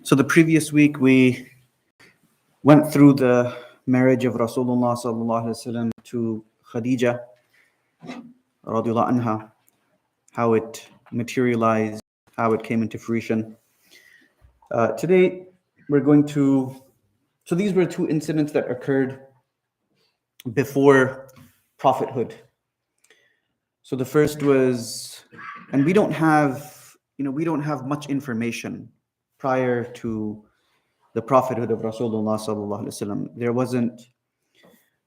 So the previous week we went through the marriage of Rasulullah sallallahu alaihi wasallam to Khadija radiallahu anha, how it materialized, how it came into fruition. Today we're going to, so these were two incidents that occurred before prophethood. So the first was, and we don't have much information prior to the prophethood of Rasulullah sallallahu alaihi wasallam. There wasn't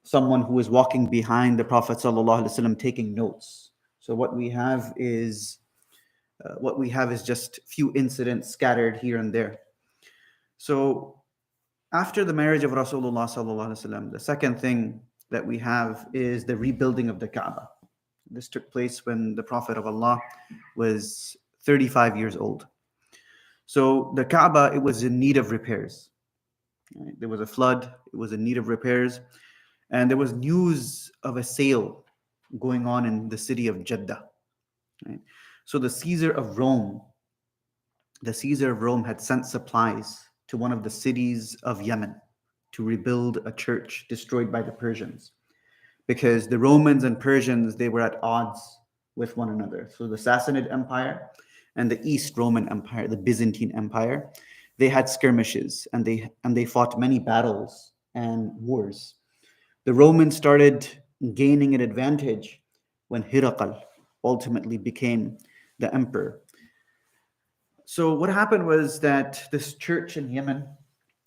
someone who was walking behind the Prophet sallallahu alaihi wasallam taking notes. So what we have is just few incidents scattered here and there. So after the marriage of Rasulullah sallallahu alaihi wasallam, the second thing that we have is the rebuilding of the Kaaba. This took place when the Prophet of Allah was 35 years old. So the Kaaba, it was in need of repairs. Right? There was a flood, it was in need of repairs, and there was news of a sale going on in the city of Jeddah. Right? So the Caesar of Rome had sent supplies to one of the cities of Yemen to rebuild a church destroyed by the Persians, because the Romans and Persians, they were at odds with one another. So the Sassanid Empire and the East Roman Empire, the Byzantine Empire, they had skirmishes and they fought many battles and wars. The Romans started gaining an advantage when Hiraqal ultimately became the emperor. So what happened was that this church in Yemen,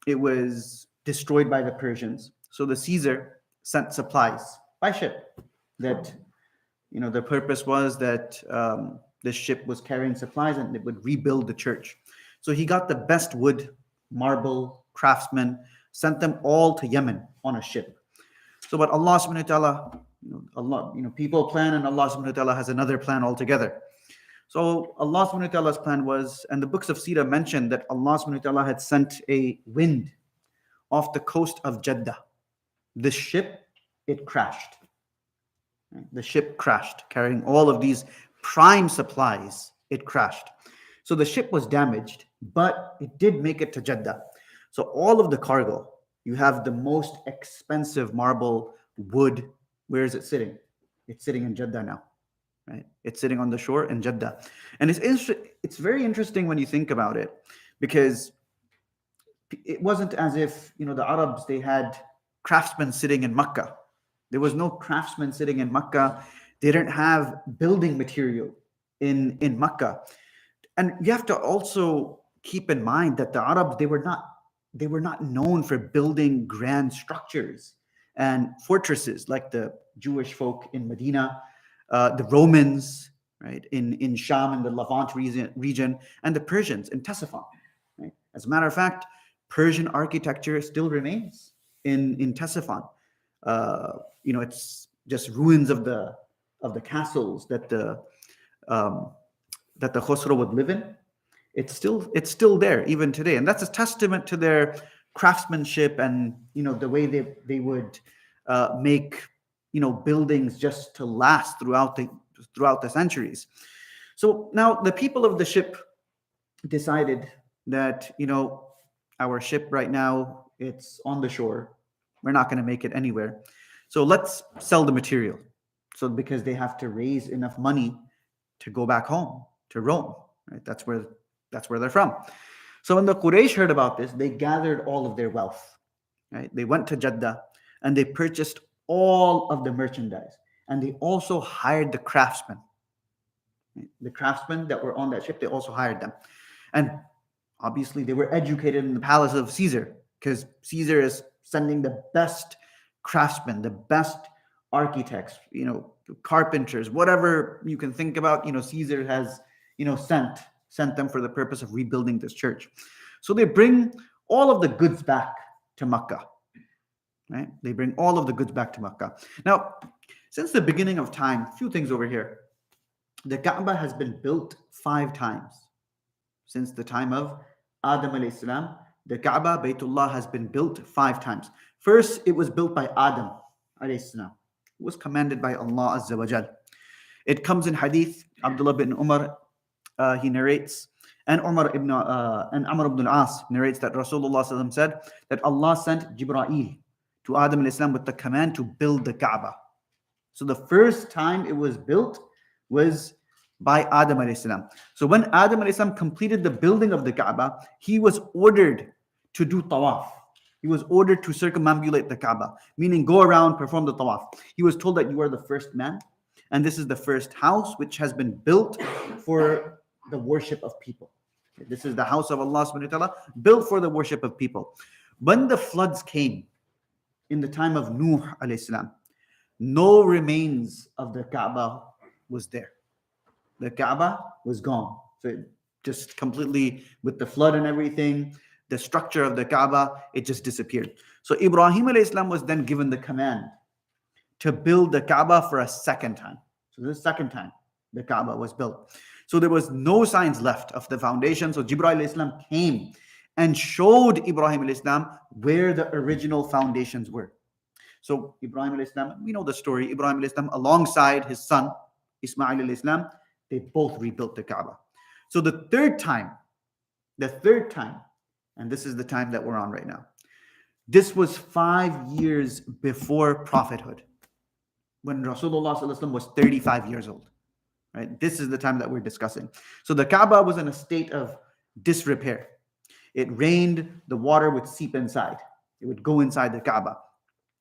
it was destroyed by the Persians. So the Caesar sent supplies by ship. That, the purpose was that this ship was carrying supplies and it would rebuild the church. So he got the best wood, marble, craftsmen, sent them all to Yemen on a ship. So but Allah subhanahu wa ta'ala, people plan and Allah subhanahu wa ta'ala has another plan altogether. So Allah subhanahu wa ta'ala's plan was, and the books of Seerah mentioned that Allah subhanahu wa ta'ala had sent a wind off the coast of Jeddah. The ship, it crashed. The ship crashed, carrying all of these prime supplies. It crashed. So the ship was damaged, but it did make it to Jeddah. So all of the cargo, you have the most expensive marble, wood. Where is it sitting? It's sitting in Jeddah now, right? It's sitting on the shore in Jeddah. And it's very interesting when you think about it, because it wasn't as if, the Arabs, they had craftsmen sitting in Makkah. There was no craftsmen sitting in Makkah. They didn't have building material in Makkah. And you have to also keep in mind that the Arabs, they were not known for building grand structures and fortresses like the Jewish folk in Medina, the Romans, right, in Sham and the Levant region, and the Persians in Ctesiphon. Right? As a matter of fact, Persian architecture still remains in Ctesiphon. It's just ruins of the castles that the Khosrow would live in. It's still there even today, and that's a testament to their craftsmanship and the way they would make buildings just to last throughout the centuries. So now the people of the ship decided that our ship right now, it's on the shore. We're not going to make it anywhere. So let's sell the material. So because they have to raise enough money to go back home to Rome, right? That's where they're from. So when the Quraysh heard about this, they gathered all of their wealth, right? They went to Jeddah and they purchased all of the merchandise, and they also hired the craftsmen. Right? The craftsmen that were on that ship, they also hired them. And obviously they were educated in the palace of Caesar, because Caesar is sending the best craftsmen, the best architects, carpenters, whatever you can think about, Caesar has, sent them for the purpose of rebuilding this church. So they bring all of the goods back to Makkah, right? They bring all of the goods back to Makkah. Now, since the beginning of time, a few things over here. The Kaaba has been built 5 times. Since the time of Adam alayhi salam, the Kaaba, Baytullah, has been built 5 times. First, it was built by Adam alayhi salam. It was commanded by Allah Azza wa Jal. It comes in hadith, Abdullah bin Umar, he narrates, And Amr ibn al-As narrates that Rasulullah sallallahu alaihi wasallam said that Allah sent Jibreel to Adam alayhi salam with the command to build the Kaaba. So the first time it was built was by Adam alayhi salam. So when Adam alayhi salam completed the building of the Kaaba, he was ordered to do tawaf. He was ordered to circumambulate the Kaaba, meaning go around, perform the tawaf. He was told that you are the first man, and this is the first house which has been built for the worship of people. This is the house of Allah subhanahu wa ta'ala, built for the worship of people. When the floods came in the time of Nuh alayhi salam, no remains of the Kaaba was there. The Kaaba was gone. So it just completely, with the flood and everything, the structure of the Kaaba, it just disappeared. So Ibrahim alayhi salam was then given the command to build the Kaaba for a second time. So this second time the Kaaba was built. So there was no signs left of the foundation. So Jibreel alayhi salam came and showed Ibrahim alayhi salam where the original foundations were. So Ibrahim alayhi salam, we know the story. Ibrahim alayhi salam alongside his son Ismail alayhi salam, they both rebuilt the Kaaba. So the third time, and this is the time that we're on right now. This was 5 years before prophethood, when Rasulullah sallallahu alaihi wasallam was 35 years old. Right? This is the time that we're discussing. So the Kaaba was in a state of disrepair. It rained, the water would seep inside. It would go inside the Kaaba.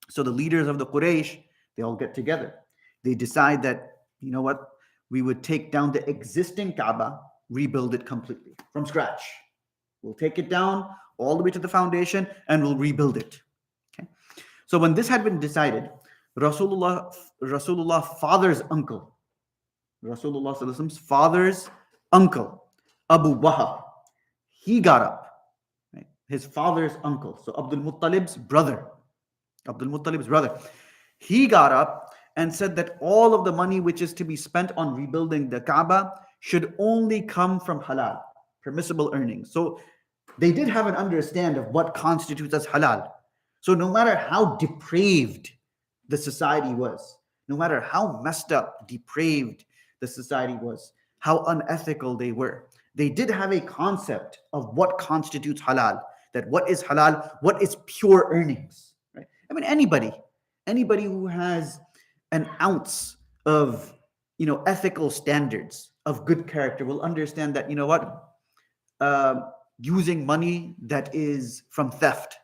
So the leaders of the Quraysh, they all get together. They decide that, you know what, we would take down the existing Kaaba, rebuild it completely from scratch. We'll take it down all the way to the foundation and we'll rebuild it. Okay. So when this had been decided, Rasulullah father's uncle, Rasulullah sallallahu alaihi wasallam's father's uncle, Abu Wahab, he got up. Right? His father's uncle, so Abdul Muttalib's brother, he got up and said that all of the money which is to be spent on rebuilding the Kaaba should only come from halal, permissible earnings. So they did have an understanding of what constitutes as halal. So no matter how depraved the society was, no matter how messed up, depraved the society was, how unethical they were, they did have a concept of what constitutes halal, that what is halal, what is pure earnings. Right? I mean, anybody who has an ounce of, ethical standards of good character will understand that, using money that is from theft,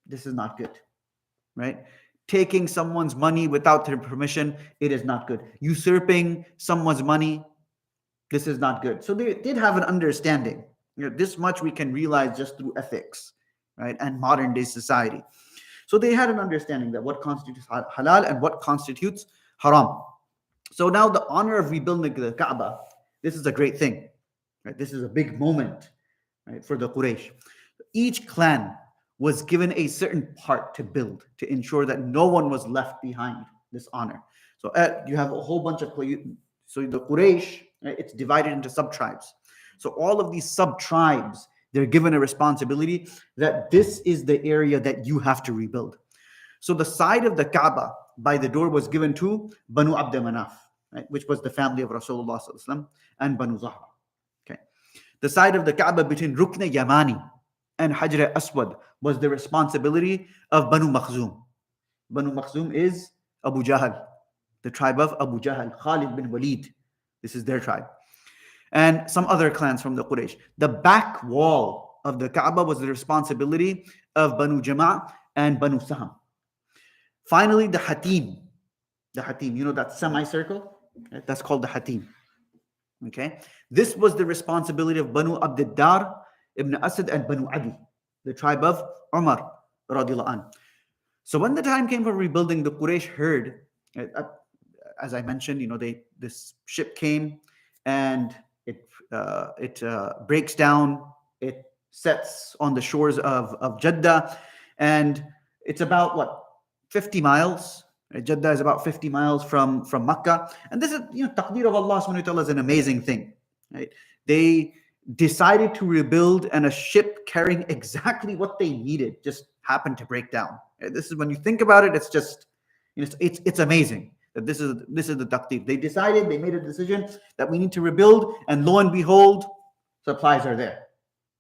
this is not good, right? Taking someone's money without their permission, it is not good. Usurping someone's money, this is not good. So they did have an understanding. This much we can realize just through ethics, right? And modern day society. So they had an understanding that what constitutes halal and what constitutes haram. So now the honor of rebuilding the Kaaba, this is a great thing, right? This is a big moment, right, for the Quraysh. Each clan was given a certain part to build to ensure that no one was left behind this honor. So you have a whole bunch of, so the Quraysh, right, it's divided into sub-tribes. So all of these sub-tribes, they're given a responsibility that this is the area that you have to rebuild. So the side of the Kaaba by the door was given to Banu Abd Manaf, right, which was the family of Rasulullah sallallahu alaihi wasallam, and Banu Zahra. Okay. The side of the Kaaba between Rukn Yamani and Hajr Aswad was the responsibility of Banu Makhzum. Banu Makhzum is Abu Jahl, the tribe of Abu Jahl, Khalid bin Walid. This is their tribe. And some other clans from the Quraysh. The back wall of the Kaaba was the responsibility of Banu Jama' and Banu Saham. Finally, the Hatim, that semicircle, right? That's called the Hatim. Okay, this was the responsibility of Banu Abdiddar ibn Asad and Banu Adi, the tribe of Umar radiallahu anh. So when the time came for rebuilding, the Quraysh heard, as I mentioned, this ship came and it breaks down, it sets on the shores of Jeddah, and it's about 50 miles. Jeddah is about 50 miles from Makkah. And this is, taqdeer of Allah subhanahu wa ta'ala is an amazing thing, right? They decided to rebuild, and a ship carrying exactly what they needed just happened to break down. This is, when you think about it, it's just, it's amazing that this is the taqdeer. They made a decision that we need to rebuild, and lo and behold, supplies are there.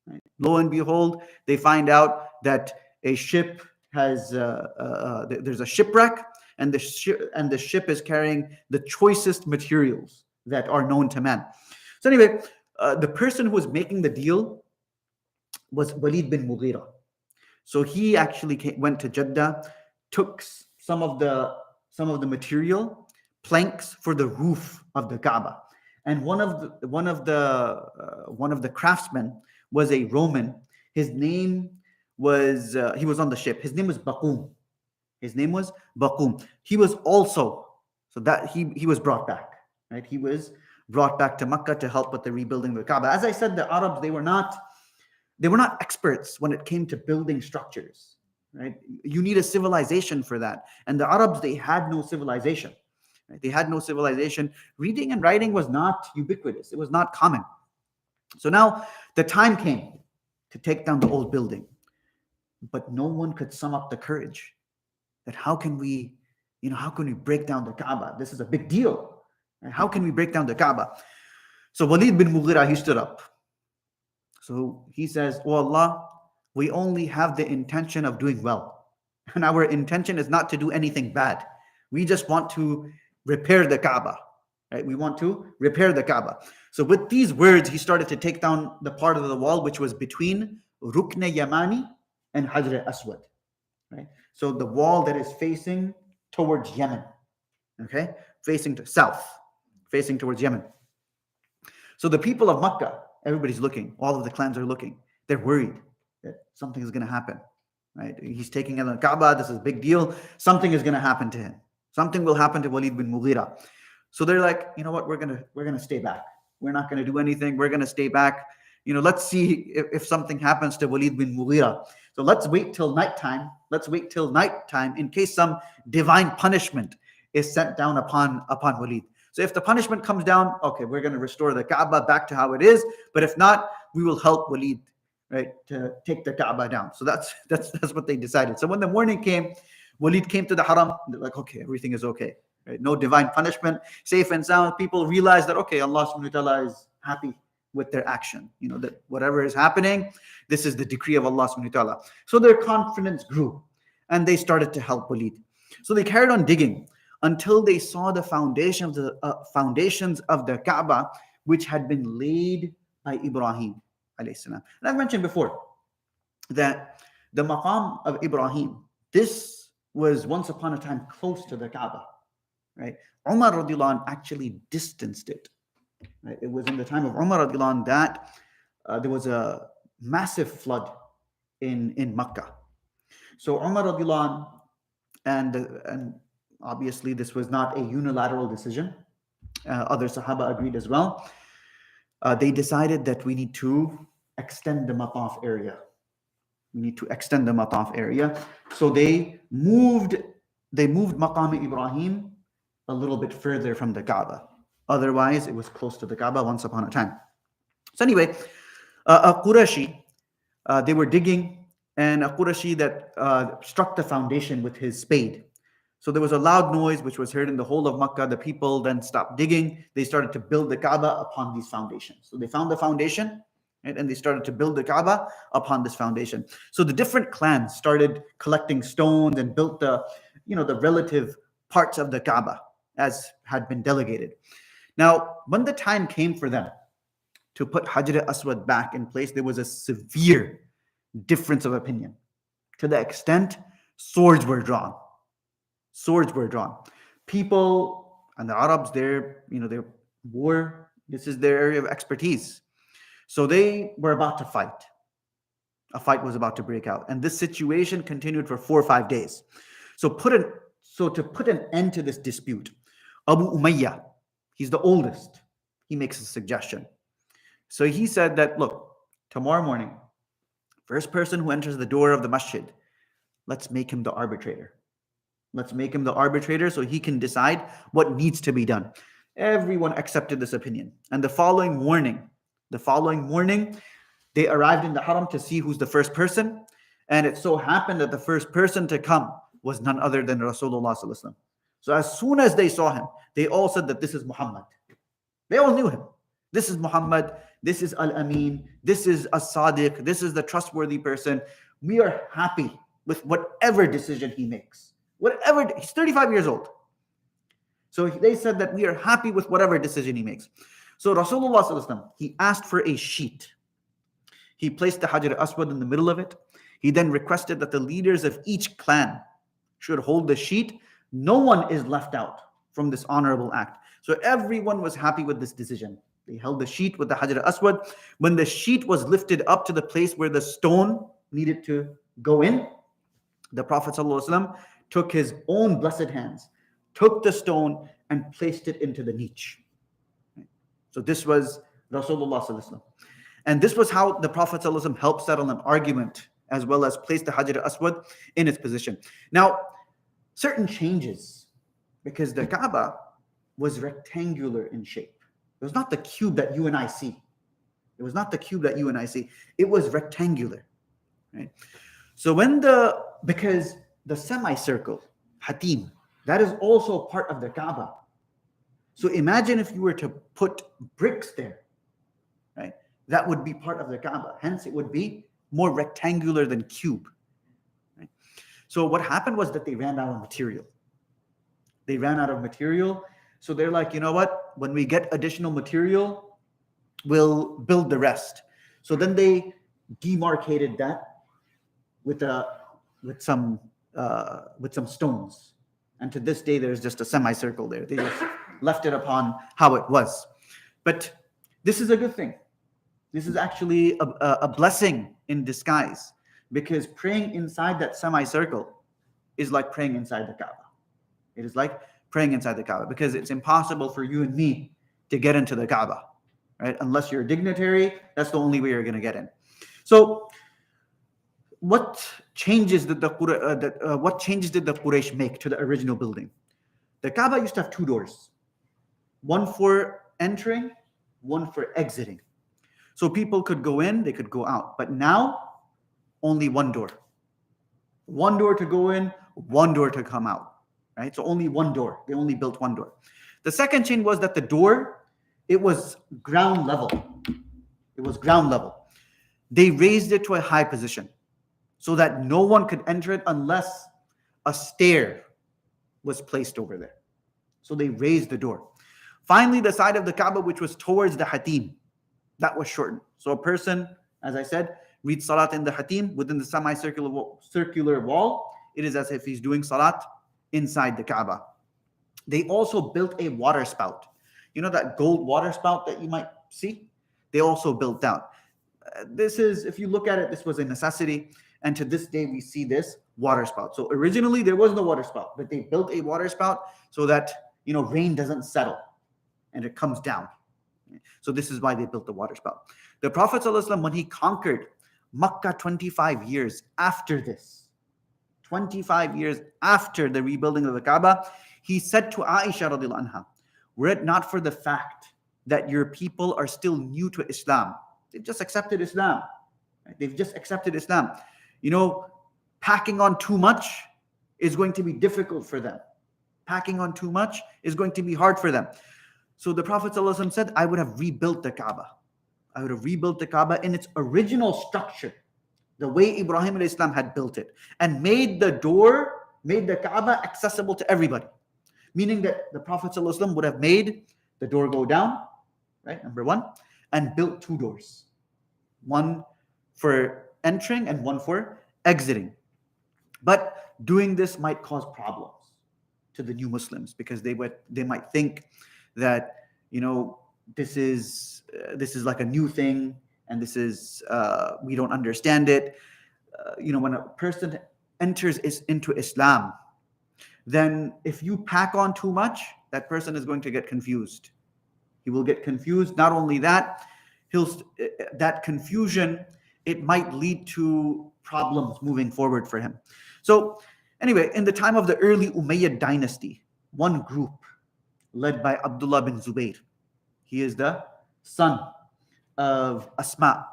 Right? Lo and behold, they find out that a ship has there's a shipwreck, and the ship is carrying the choicest materials that are known to man. So anyway, the person who was making the deal was Walid bin Mughira. So he actually went to Jeddah, took some of the material, planks for the roof of the Kaaba, and one of the craftsmen was a Roman. His name was he was on the ship. His name was Baqum. He was also, so that he was brought back, right? He was brought back to Makkah to help with the rebuilding of the Kaaba. As I said, the Arabs, they were not experts when it came to building structures, right? You need a civilization for that. And the Arabs, they had no civilization. Right? They had no civilization. Reading and writing was not ubiquitous. It was not common. So now the time came to take down the old building. But no one could sum up the courage that how can we break down the Kaaba? This is a big deal. Right? How can we break down the Kaaba? So Walid bin Mughira, he stood up. So he says, "Oh Allah, we only have the intention of doing well. And our intention is not to do anything bad. We just want to repair the Kaaba." Right? We want to repair the Kaaba. So with these words, he started to take down the part of the wall which was between Rukn Yamani and Hajr Aswad. Right? So the wall that is facing towards Yemen. Okay? Facing to south. Facing towards Yemen. So the people of Makkah, everybody's looking. All of the clans are looking. They're worried that something is going to happen. Right? He's taking in the Kaaba. This is a big deal. Something is going to happen to him. Something will happen to Walid bin Mughira. So they're like, you know what? We're gonna stay back. We're not going to do anything. We're going to stay back. Let's see if something happens to Walid bin Mughira. So let's wait till nighttime. In case some divine punishment is sent down upon Walid. So if the punishment comes down, okay, we're going to restore the Kaaba back to how it is. But if not, we will help Walid, right, to take the Kaaba down. So that's what they decided. So when the morning came, Walid came to the Haram. They're like, okay, everything is okay. Right? No divine punishment, safe and sound. People realize that, okay, Allah subhanahu wa ta'ala is happy with their action. That whatever is happening, this is the decree of Allah subhanahu wa ta'ala. So their confidence grew and they started to help Walid. So they carried on digging until they saw the foundations of the Kaaba, which had been laid by Ibrahim alayhi salam. And I've mentioned before that the maqam of Ibrahim, this was once upon a time close to the Kaaba, right? Umar radiallahu anh actually distanced it. Right? It was in the time of Umar radiallahu anh that there was a massive flood in Makkah. So Umar radiallahu anh, and obviously this was not a unilateral decision. Other Sahaba agreed as well. They decided that we need to extend the Mataf area. So they moved Maqam Ibrahim a little bit further from the Kaaba. Otherwise, it was close to the Kaaba once upon a time. So anyway, a Qurashi, they were digging, and a Qurashi that struck the foundation with his spade. So there was a loud noise which was heard in the whole of Makkah. The people then stopped digging. They started to build the Kaaba upon these foundations. So they found the foundation, right, and they started to build the Kaaba upon this foundation. So the different clans started collecting stones and built the relative parts of the Kaaba as had been delegated. Now, when the time came for them to put Hajr Aswad back in place, there was a severe difference of opinion, to the extent swords were drawn. People and the Arabs, they're war. This is their area of expertise. So they were about to fight. A fight was about to break out, and this situation continued for 4 or 5 days. So to put an end to this dispute, Abu Umayyah, he's the oldest, he makes a suggestion. So he said that, look, tomorrow morning, first person who enters the door of the masjid, let's make him the arbitrator. So he can decide what needs to be done. Everyone accepted this opinion. And the following morning, they arrived in the Haram to see who's the first person. And it so happened that the first person to come was none other than Rasulullah sallallahu alaihi wasallam. So as soon as they saw him, they all said that this is Muhammad. They all knew him. This is Muhammad. this is Al-Amin, this is As-Sadiq, this is the trustworthy person. We are happy with whatever decision he makes. Whatever, he's 35 years old. So they said that we are happy with whatever decision he makes. So Rasulullah sallallahu alaihi wasallam, he asked for a sheet. He placed the Hajar al-Aswad in the middle of it. He then requested that the leaders of each clan should hold the sheet. No one is left out from this honorable act. So everyone was happy with this decision. They held the sheet with the Hajar al-Aswad. When the sheet was lifted up to the place where the stone needed to go in, the Prophet ﷺ took his own blessed hands, took the stone and placed it into the niche. So this was Rasulullah ﷺ. And this was how the Prophet ﷺ helped settle an argument, as well as place the Hajar al-Aswad in its position. Now, certain changes, because the Kaaba was rectangular in shape. It was not the cube that you and I see. It was not the cube that you and I see. It was rectangular, right? So because the semicircle, hatim, that is also part of the Kaaba. So imagine if you were to put bricks there, right? That would be part of the Kaaba. Hence, it would be more rectangular than cube. Right? So what happened was that they ran out of material. They ran out of material. So they're like, you know what? When we get additional material, we'll build the rest. So then they demarcated that with some stones. And to this day, there's just a semicircle there. They just left it upon how it was. But this is a good thing. This is actually a blessing in disguise, because praying inside that semicircle is like praying inside the Kaaba. It is like praying inside the Kaaba, because it's impossible for you and me to get into the Kaaba, right? Unless you're a dignitary, that's the only way you're going to get in. So, what changes did the Quraysh make to the original building? The Kaaba used to have two doors, one for entering, one for exiting. So people could go in, they could go out. But now, only one door. One door to go in, one door to come out. Right? So only one door. They only built one door. The second change was that the door, it was ground level. It was ground level. They raised it to a high position so that no one could enter it unless a stair was placed over there. So they raised the door. Finally, the side of the Kaaba, which was towards the Hatim, that was shortened. So a person, as I said, reads Salat in the Hatim within the semicircular wall. It is as if he's doing Salat inside the Kaaba. They also built a water spout. You know that gold water spout that you might see? They also built that. This is, if you look at it, this was a necessity. And to this day, we see this water spout. So originally, there was no water spout, but they built a water spout so that, rain doesn't settle and it comes down. So this is why they built the water spout. The Prophet ﷺ, when he conquered Makkah 25 years after this, 25 years after the rebuilding of the Kaaba, he said to Aisha radiallahu anha, were it not for the fact that your people are still new to Islam, they've just accepted Islam. Right? They've just accepted Islam. Packing on too much is going to be difficult for them. Packing on too much is going to be hard for them. So the Prophet ﷺ said, I would have rebuilt the Kaaba. I would have rebuilt the Kaaba in its original structure, the way Ibrahim alayhi salam had built it, and made the Kaaba accessible to everybody. Meaning that the Prophet ﷺ would have made the door go down, right, number one, and built two doors. One for entering and one for exiting. But doing this might cause problems to the new Muslims, because they might think that this is like a new thing, and this is we don't understand it. When a person enters into Islam, then if you pack on too much, that person is going to get confused. He will get confused. Not only that, that confusion, it might lead to problems moving forward for him. So anyway, in the time of the early Umayyad dynasty, one group led by Abdullah bin Zubayr, he is the son of Asma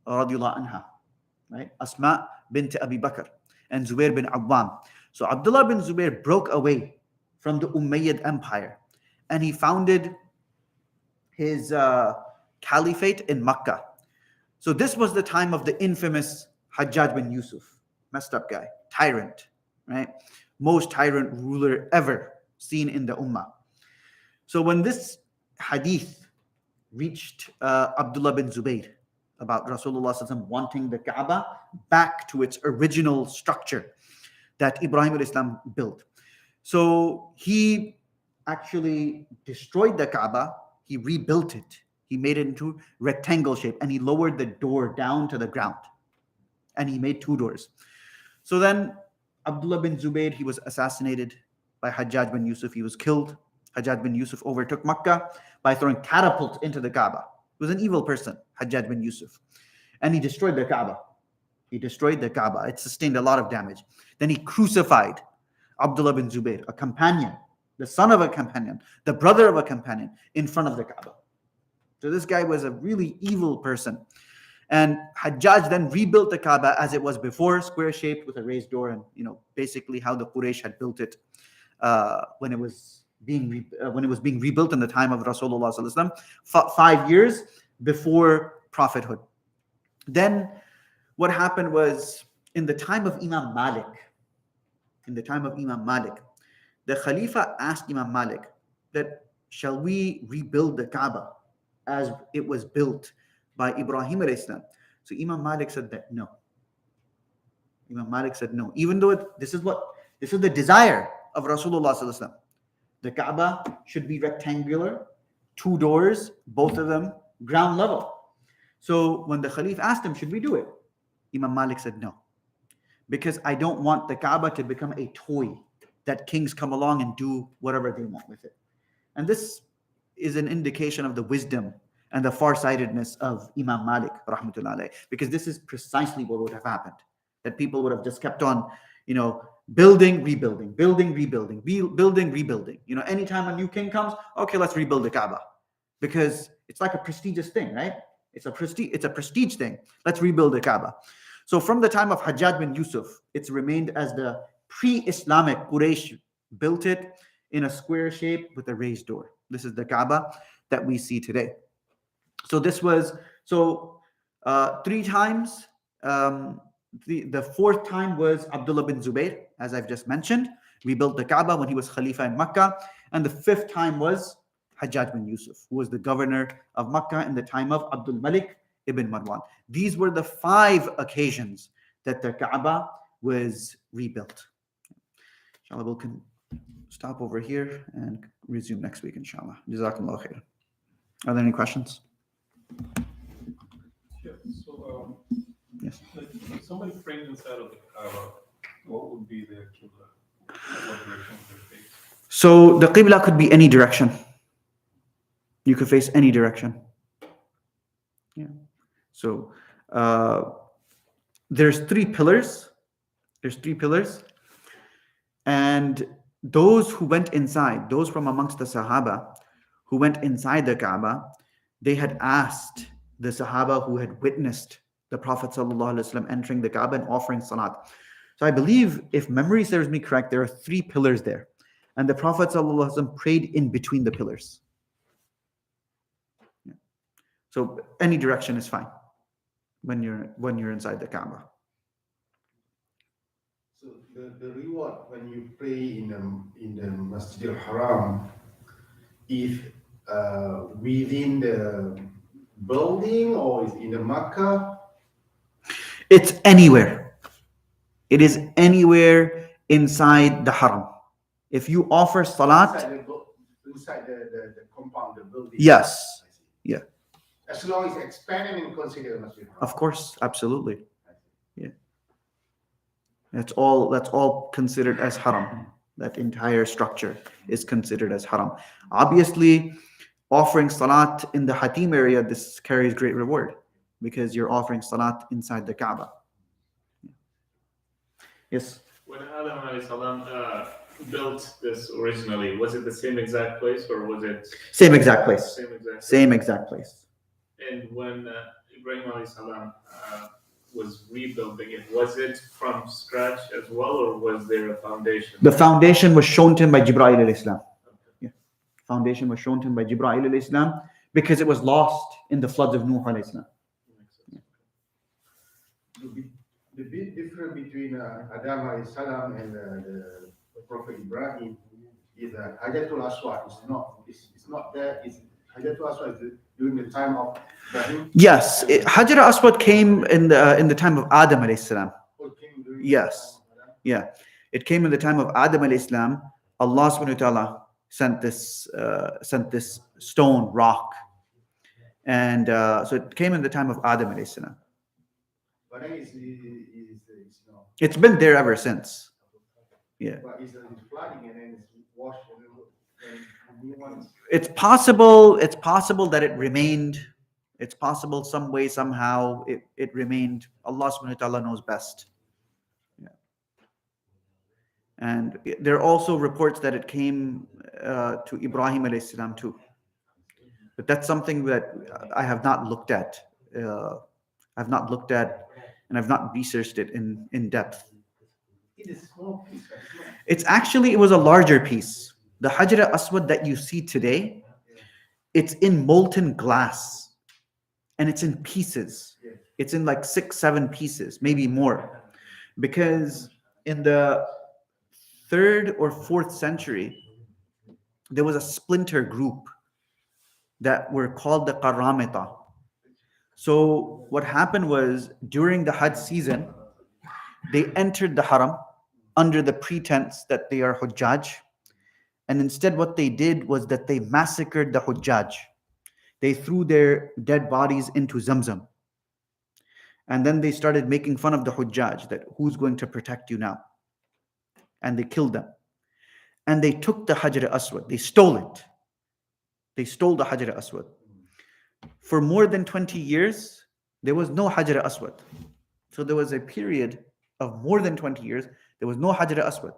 radiallahu anha, right? Asma bint Abi Bakr and Zubair bin Awwam. So Abdullah bin Zubayr broke away from the Umayyad Empire, and he founded his caliphate in Makkah. So this was the time of the infamous Hajjaj bin Yusuf, messed up guy, tyrant, right? Most tyrant ruler ever seen in the Ummah. So when this hadith reached Abdullah bin Zubayr about Rasulullah SAW wanting the Kaaba back to its original structure that Ibrahim al-Islam built. So he actually destroyed the Kaaba, he rebuilt it, he made it into rectangle shape, and he lowered the door down to the ground. And he made 2 doors. So then Abdullah bin Zubayr, he was assassinated by Hajjaj bin Yusuf. He was killed. Hajjaj bin Yusuf overtook Makkah by throwing catapults into the Kaaba. He was an evil person, Hajjaj bin Yusuf. And he destroyed the Kaaba. He destroyed the Kaaba. It sustained a lot of damage. Then he crucified Abdullah bin Zubayr, a companion, the son of a companion, the brother of a companion, in front of the Kaaba. So this guy was a really evil person. And Hajjaj then rebuilt the Kaaba as it was before, square shaped with a raised door, and basically how the Quraysh had built it when it was being rebuilt in the time of Rasulullah sallallahu alaihi wasallam, 5 years before prophethood. Then what happened was, in the time of Imam Malik, the Khalifa asked Imam Malik that, shall we rebuild the Kaaba as it was built by Ibrahim al-Islam? So Imam Malik said that no. Imam Malik said no. Even though this is the desire of Rasulullah sallallahu alaihi wasallam. The Kaaba should be rectangular, 2 doors, both of them ground level. So when the Khalif asked him, should we do it? Imam Malik said no. Because I don't want the Kaaba to become a toy that kings come along and do whatever they want with it. And this is an indication of the wisdom and the farsightedness of Imam Malik, rahmatullahi alayh, because this is precisely what would have happened. That people would have just kept on, building, rebuilding, building, rebuilding, building, rebuilding. Anytime a new king comes, okay, let's rebuild the Kaaba. Because it's like a prestigious thing, right? It's a prestige thing. Let's rebuild the Kaaba. So from the time of Hajjaj bin Yusuf, it's remained as the pre-Islamic Quraysh built it in a square shape with a raised door. This is the Kaaba that we see today. So this was 3 times. The 4th time was Abdullah bin Zubayr, as I've just mentioned. Rebuilt the Kaaba when he was Khalifa in Makkah. And the 5th time was Hajjaj bin Yusuf, who was the governor of Makkah in the time of Abdul Malik ibn Marwan. These were the 5 occasions that the Kaaba was rebuilt. Inshallah, we'll stop over here and resume next week, inshallah. Jazakallah khair. Are there any questions? Yeah. So, yes. If somebody framed inside of the Kaaba, what would be their qibla? What direction would they face? So the qibla could be any direction. You could face any direction. Yeah. So there's 3 pillars. And those who went inside, those from amongst the Sahaba who went inside the Kaaba, they had asked the Sahaba who had witnessed the Prophet ﷺ entering the Kaaba and offering salat. So I believe, if memory serves me correct, there are 3 pillars there. And the Prophet ﷺ prayed in between the pillars. Yeah. So any direction is fine when you're inside the Kaaba. So the reward when you pray in the Masjid al-Haram, if within the building or is in the Makkah? It's anywhere. It is anywhere inside the Haram. If you offer salat, inside the compound, the building. Yes. Yeah. As long as it's expanded and considered Masjid al-Haram. Of course, absolutely. Yeah. That's all considered as haram. That entire structure is considered as haram. Obviously, offering salat in the Hatim area, this carries great reward because you're offering salat inside the Kaaba. Yes. When Adam alayhi salam built this originally, was it the same exact place or was it Same exact place. Same exact place? Same exact place. And when Ibrahim alayhi salam was rebuilding it, was it from scratch as well, or was there a foundation? The foundation was shown to him by Jibreel alayhi salam. Yeah. Foundation was shown to him by Jibreel alayhi salam because it was lost in the floods of Nuh alayhi salam. The big difference between Adam alayhi salam and the Prophet Ibrahim is that Hajatul Aswad is not. It's not there. It's Hajatul Aswad is during the time of Ibrahim. Yes, Hajar Aswad came in the time of Adam alayhi salam. Or came during the Yes. time of Adam. Yeah, it came in the time of Adam alayhi salam. Allah subhanahu wa ta'ala sent this stone rock, and so it came in the time of Adam alayhi salam. But then it's not. It's been there ever since. Yeah, But it's flooding and then it's washed and then new ones. it's possible that it remained. It's possible some way somehow it remained. Allah subhanahu wa ta'ala knows best. Yeah. And there are also reports that it came to Ibrahim alayhi salam too. But that's something that I have not looked at. I've not looked at, and I've not researched it in depth. It is small piece. It was a larger piece. The Hajar Aswad that you see today, it's in molten glass, and it's in pieces. It's in like 6-7 pieces, maybe more, because in the 3rd or 4th century, there was a splinter group that were called the Qaramita. So what happened was, during the Hajj season, they entered the Haram under the pretense that they are Hujjaj. And instead what they did was that they massacred the Hujjaj. They threw their dead bodies into Zamzam. And then they started making fun of the Hujjaj, that who's going to protect you now? And they killed them. And they took the Hajar Aswad. They stole it. They stole the Hajar Aswad. For more than 20 years, there was no Hajar Aswad. So there was a period of more than 20 years, there was no Hajar Aswad.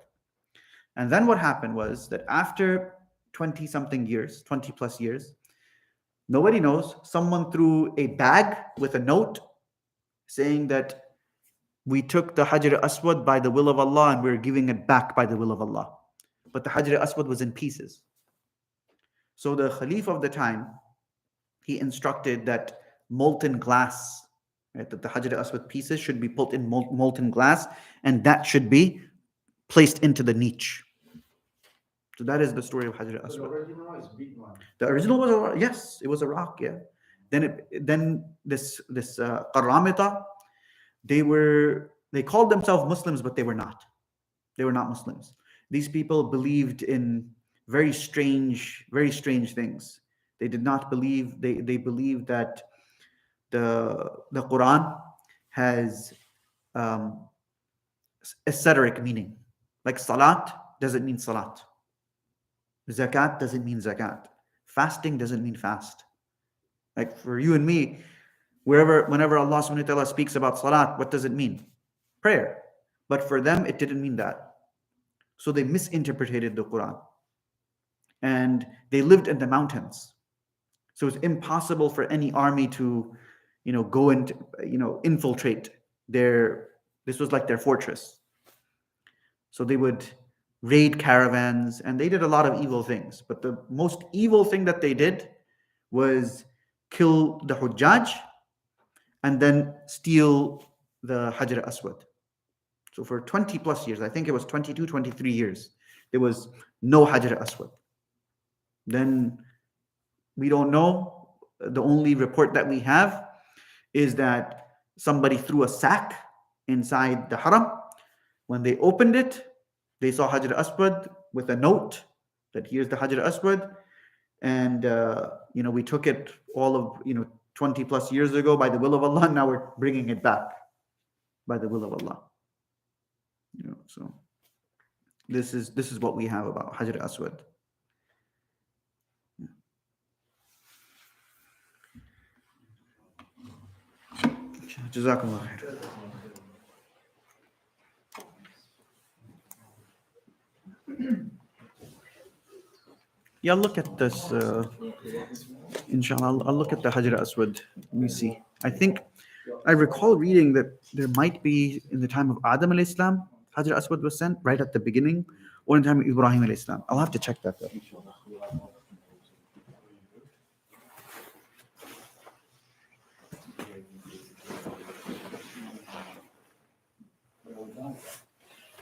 And then what happened was that after 20-something years, 20 plus years, nobody knows, someone threw a bag with a note saying that we took the Hajar Aswad by the will of Allah and we're giving it back by the will of Allah. But the Hajar Aswad was in pieces. So the Khalif of the time, he instructed that molten glass, right, that the Hajar Aswad pieces should be put in molten glass, and that should be placed into the niche. So that is the story of Hajar The Aswad. original is big one. The original was a rock. Yes, it was a rock. Yeah. Then this Qaramita, they called themselves Muslims, but they were not. They were not Muslims. These people believed in very strange things. They did not believe. They believed that the Quran has esoteric meaning. Like salat doesn't mean salat. Zakat doesn't mean zakat. Fasting doesn't mean fast. Like for you and me, whenever Allah subhanahu wa ta'ala speaks about salat, what does it mean? Prayer. But for them, it didn't mean that. So they misinterpreted the Quran. And they lived in the mountains. So it's impossible for any army to, go and, infiltrate this was like their fortress. So they would raid caravans, and they did a lot of evil things. But the most evil thing that they did was kill the Hujjaj and then steal the Hajar Aswad. So for 20 plus years, I think it was 22, 23 years, there was no Hajar Aswad. Then we don't know. The only report that we have is that somebody threw a sack inside the Haram. When they opened it, they saw Hajar Aswad with a note that here's the Hajar Aswad. And, we took it all of, 20 plus years ago by the will of Allah. Now we're bringing it back by the will of Allah. So this is what we have about Hajar Aswad. Jazakumullah khair. Yeah, look at this. Inshallah, I'll look at the Hajar Aswad. Let me see. I recall reading that there might be in the time of Adam alayhi salam, Hajar Aswad was sent right at the beginning, or in the time of Ibrahim alayhi salam. I'll have to check that though. we've done with that.